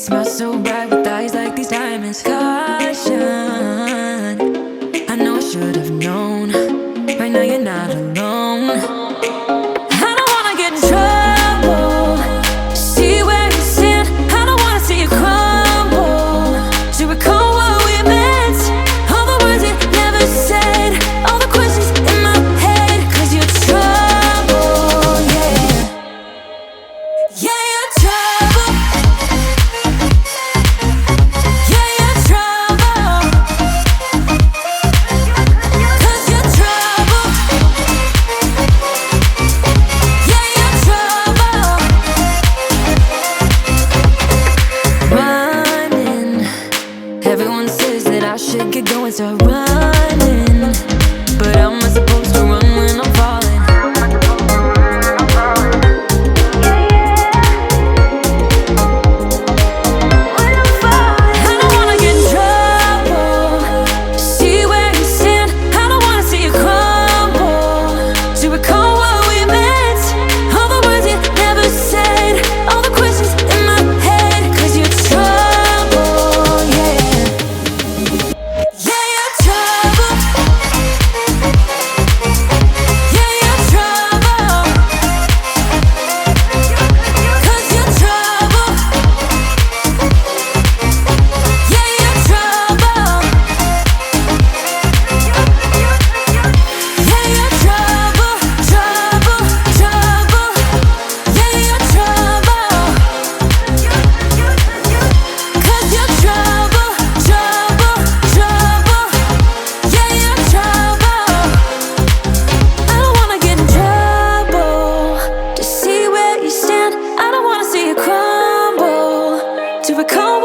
smile so bright with eyes like these diamonds. Caution, I know I should have known. Right now you're not alone. I don't wanna get in trouble. See where you stand. I don't wanna see you crumble. To recall what we meant, all the words you never said, all the questions in my head. 'Cause you're trouble, yeah. Yeah, you're trouble. Yeah, you're trouble. 'Cause you're trouble. Yeah, you're trouble. Running. Everyone says that I should get going, start running. But how am I supposed to run when I'm falling? I don't wanna get in trouble. See where you stand. I don't wanna see you crumble. To recall what we meant, all the words you never said, all the questions in my head. 'Cause you're trouble, yeah. Yeah, you're trouble. Yeah, you're trouble. 'Cause you're trouble. Yeah, you're trouble. Yeah, you're trouble, trouble, trouble. Yeah, you're trouble. 'Cause you're trouble, trouble, trouble. Yeah, you're trouble. I don't wanna get in trouble. To see where you stand, I don't wanna see you crumble. To recall